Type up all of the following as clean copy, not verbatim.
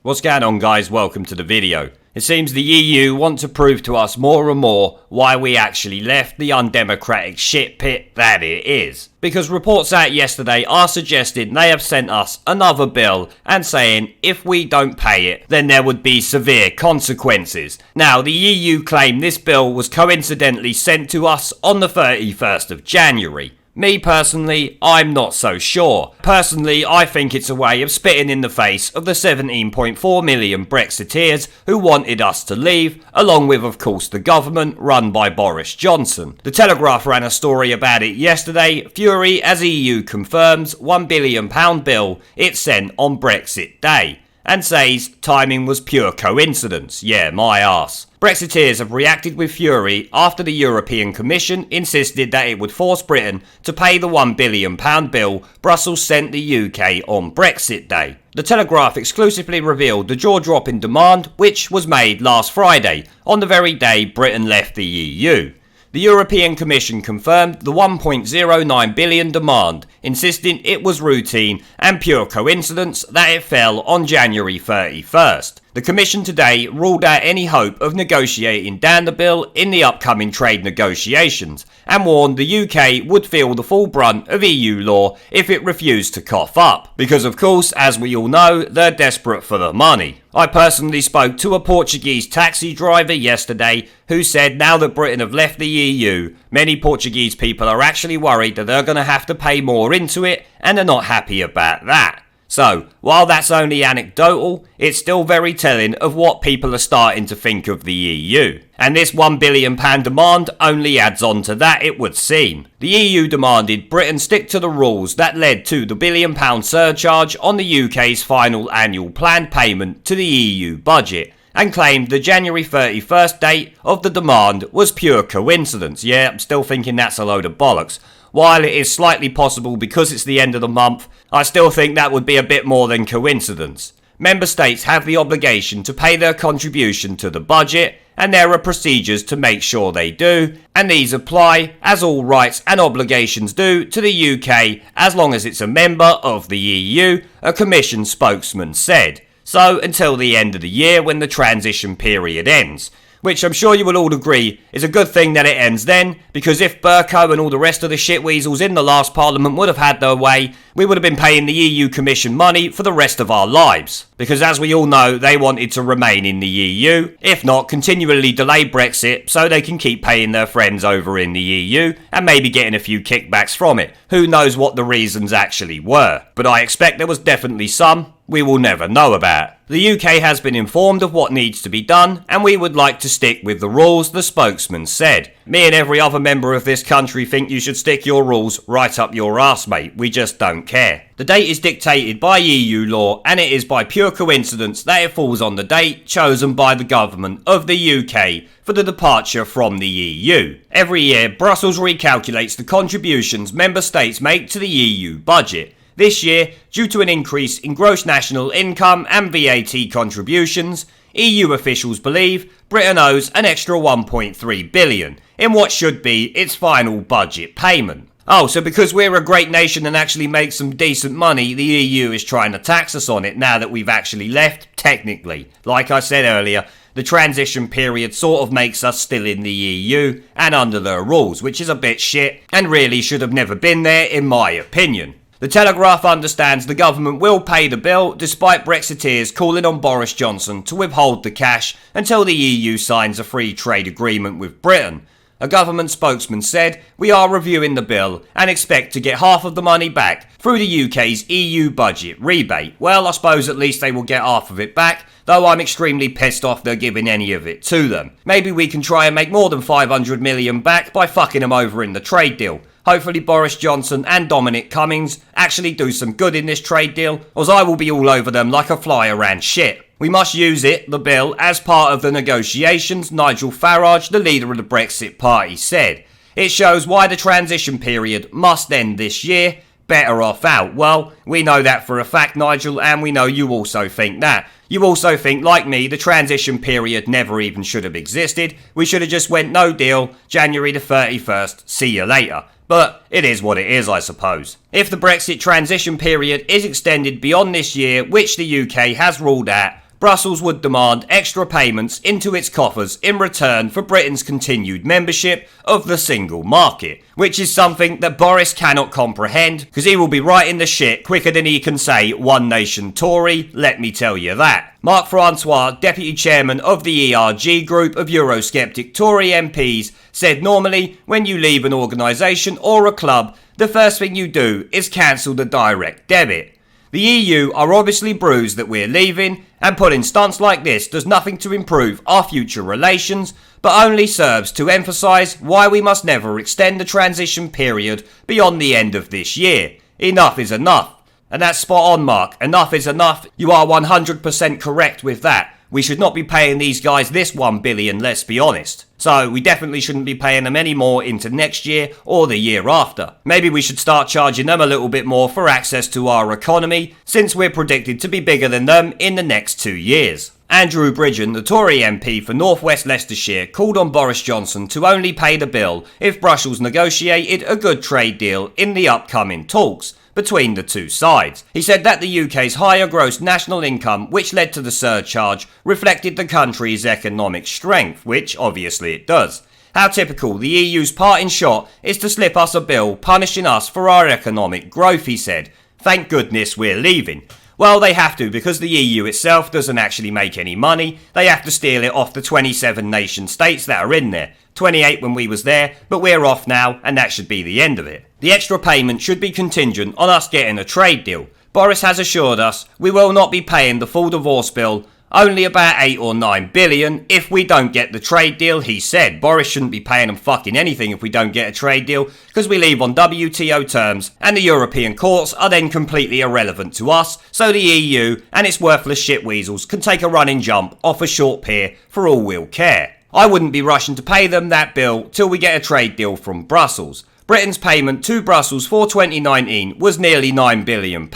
What's going on, guys? Welcome to the video. It seems the EU want to prove to us more and more why we actually left the undemocratic shit pit that it is. Because reports out yesterday are suggesting they have sent us another bill and saying if we don't pay it, then there would be severe consequences. Now, the EU claim this bill was coincidentally sent to us on the 31st of January. Me personally, I'm not so sure. Personally, I think it's a way of spitting in the face of the 17.4 million Brexiteers who wanted us to leave, along with, of course, the government run by Boris Johnson. The Telegraph ran a story about it yesterday. Fury, as EU confirms, £1 billion bill it sent on Brexit Day, and says timing was pure coincidence. Yeah, my arse. Brexiteers have reacted with fury after the European Commission insisted that it would force Britain to pay the £1 billion bill Brussels sent the UK on Brexit Day. The Telegraph exclusively revealed the jaw-dropping demand, which was made last Friday, on the very day Britain left the EU. The European Commission confirmed the £1.09 billion demand, insisting it was routine and pure coincidence that it fell on January 31st. The Commission today ruled out any hope of negotiating down the bill in the upcoming trade negotiations and warned the UK would feel the full brunt of EU law if it refused to cough up. Because of course, as we all know, they're desperate for the money. I personally spoke to a Portuguese taxi driver yesterday who said now that Britain have left the EU, many Portuguese people are actually worried that they're going to have to pay more into it and are not happy about that. So, while that's only anecdotal, it's still very telling of what people are starting to think of the EU. And this £1 billion demand only adds on to that, it would seem. The EU demanded Britain stick to the rules that led to the £1 billion surcharge on the UK's final annual planned payment to the EU budget, and claimed the January 31st date of the demand was pure coincidence. Yeah, I'm still thinking that's a load of bollocks. While it is slightly possible because it's the end of the month, I still think that would be a bit more than coincidence. Member states have the obligation to pay their contribution to the budget, and there are procedures to make sure they do, and these apply, as all rights and obligations do, to the UK as long as it's a member of the EU, a Commission spokesman said. So until the end of the year when the transition period ends. Which I'm sure you will all agree is a good thing that it ends then, because if Burko and all the rest of the shitweasels in the last parliament would have had their way, we would have been paying the EU Commission money for the rest of our lives. Because as we all know, they wanted to remain in the EU, if not continually delay Brexit so they can keep paying their friends over in the EU and maybe getting a few kickbacks from it. Who knows what the reasons actually were, but I expect there was definitely some we will never know about. The UK has been informed of what needs to be done, and we would like to stick with the rules, the spokesman said. Me and every other member of this country think you should stick your rules right up your arse, mate. We just don't care. The date is dictated by EU law, and it is by pure coincidence that it falls on the date chosen by the government of the UK for the departure from the EU. Every year, Brussels recalculates the contributions member states make to the EU budget. This year, due to an increase in gross national income and VAT contributions, EU officials believe Britain owes an extra £1.3 billion in what should be its final budget payment. Oh, so because we're a great nation and actually make some decent money, the EU is trying to tax us on it now that we've actually left, technically. Like I said earlier, the transition period sort of makes us still in the EU and under their rules, which is a bit shit and really should have never been there in my opinion. The Telegraph understands the government will pay the bill despite Brexiteers calling on Boris Johnson to withhold the cash until the EU signs a free trade agreement with Britain. A government spokesman said, "We are reviewing the bill and expect to get half of the money back through the UK's EU budget rebate." Well, I suppose at least they will get half of it back, though I'm extremely pissed off they're giving any of it to them. Maybe we can try and make more than 500 million back by fucking them over in the trade deal. Hopefully Boris Johnson and Dominic Cummings actually do some good in this trade deal, or I will be all over them like a fly around shit. We must use it, the bill, as part of the negotiations, Nigel Farage, the leader of the Brexit party, said. It shows why the transition period must end this year. Better off out. Well, we know that for a fact, Nigel, and we know you also think that. You also think, like me, the transition period never even should have existed. We should have just went no deal, January the 31st, see you later. But it is what it is, I suppose. If the Brexit transition period is extended beyond this year, which the UK has ruled out, Brussels would demand extra payments into its coffers in return for Britain's continued membership of the single market, which is something that Boris cannot comprehend, because he will be writing the shit quicker than he can say one nation Tory, let me tell you that. Marc Francois, deputy chairman of the ERG group of Eurosceptic Tory MPs, said normally when you leave an organisation or a club, the first thing you do is cancel the direct debit. The EU are obviously bruised that we're leaving, and putting stunts like this does nothing to improve our future relations, but only serves to emphasise why we must never extend the transition period beyond the end of this year. Enough is enough. And that's spot on, Mark. Enough is enough. You are 100% correct with that. We should not be paying these guys this 1 billion, let's be honest. So we definitely shouldn't be paying them any more into next year or the year after. Maybe we should start charging them a little bit more for access to our economy, since we're predicted to be bigger than them in the next 2 years. Andrew Bridgen, the Tory MP for North West Leicestershire, called on Boris Johnson to only pay the bill if Brussels negotiated a good trade deal in the upcoming talks between the two sides. He said that the UK's higher gross national income, which led to the surcharge, reflected the country's economic strength, which obviously it does. How typical, the EU's parting shot is to slip us a bill punishing us for our economic growth, he said. Thank goodness we're leaving. Well, they have to, because the EU itself doesn't actually make any money. They have to steal it off the 27 nation states that are in there. 28 when we was there, but we're off now, and that should be the end of it. The extra payment should be contingent on us getting a trade deal. Boris has assured us we will not be paying the full divorce bill, only about 8 or 9 billion if we don't get the trade deal, he said. Boris shouldn't be paying them fucking anything if we don't get a trade deal, because we leave on WTO terms, and the European courts are then completely irrelevant to us, so the EU and its worthless shitweasels can take a running jump off a short pier for all we'll care. I wouldn't be rushing to pay them that bill till we get a trade deal from Brussels. Britain's payment to Brussels for 2019 was nearly £9 billion.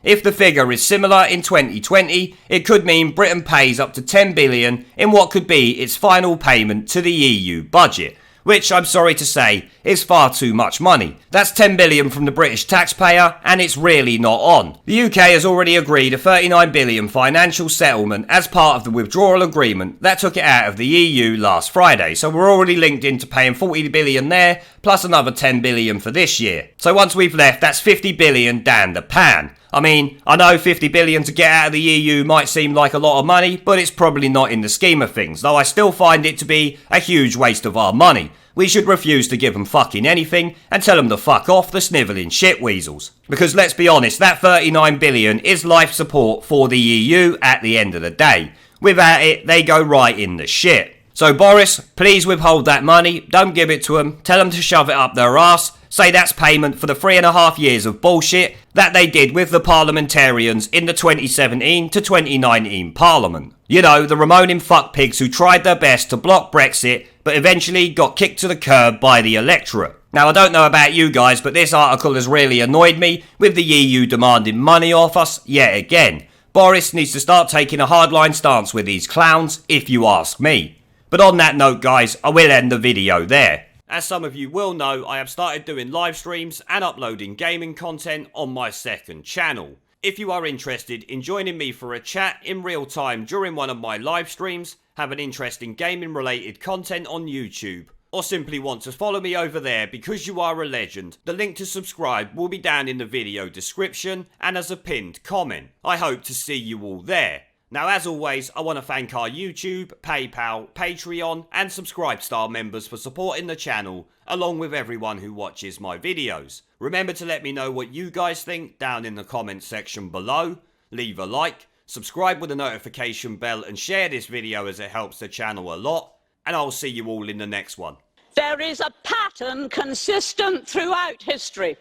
If the figure is similar in 2020, it could mean Britain pays up to 10 billion in what could be its final payment to the EU budget, which I'm sorry to say is far too much money. That's 10 billion from the British taxpayer, and it's really not on. The UK has already agreed a 39 billion financial settlement as part of the withdrawal agreement that took it out of the EU last Friday, so we're already linked into paying 40 billion there, plus another 10 billion for this year. So once we've left, that's 50 billion down the pan. I mean, I know 50 billion to get out of the EU might seem like a lot of money, but it's probably not in the scheme of things, though I still find it to be a huge waste of our money. We should refuse to give them fucking anything and tell them to fuck off the snivelling shitweasels. Because let's be honest, that 39 billion is life support for the EU at the end of the day. Without it, they go right in the shit. So Boris, please withhold that money, don't give it to them, tell them to shove it up their arse, say that's payment for the 3.5 years of bullshit that they did with the parliamentarians in the 2017 to 2019 parliament. You know, the Ramoning fuckpigs who tried their best to block Brexit, but eventually got kicked to the curb by the electorate. Now, I don't know about you guys, but this article has really annoyed me, with the EU demanding money off us yet again. Boris needs to start taking a hardline stance with these clowns, if you ask me. But on that note, guys, I will end the video there. As some of you will know, I have started doing live streams and uploading gaming content on my second channel. If you are interested in joining me for a chat in real time during one of my live streams, have an interest in gaming related content on YouTube, or simply want to follow me over there because you are a legend, the link to subscribe will be down in the video description and as a pinned comment. I hope to see you all there. Now, as always, I want to thank our YouTube, PayPal, Patreon and Subscribe Star members for supporting the channel, along with everyone who watches my videos. Remember to let me know what you guys think down in the comments section below. Leave a like, subscribe with a notification bell and share this video as it helps the channel a lot. And I'll see you all in the next one. There is a pattern consistent throughout history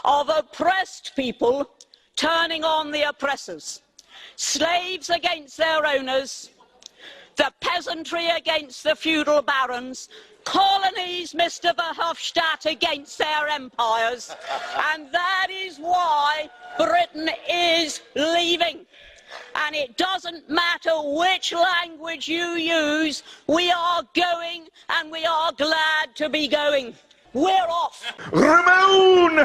of oppressed people turning on the oppressors. Slaves against their owners, the peasantry against the feudal barons, colonies, Mr. Verhofstadt, against their empires. And that is why Britain is leaving. And it doesn't matter which language you use, we are going and we are glad to be going. We're off. Ramon!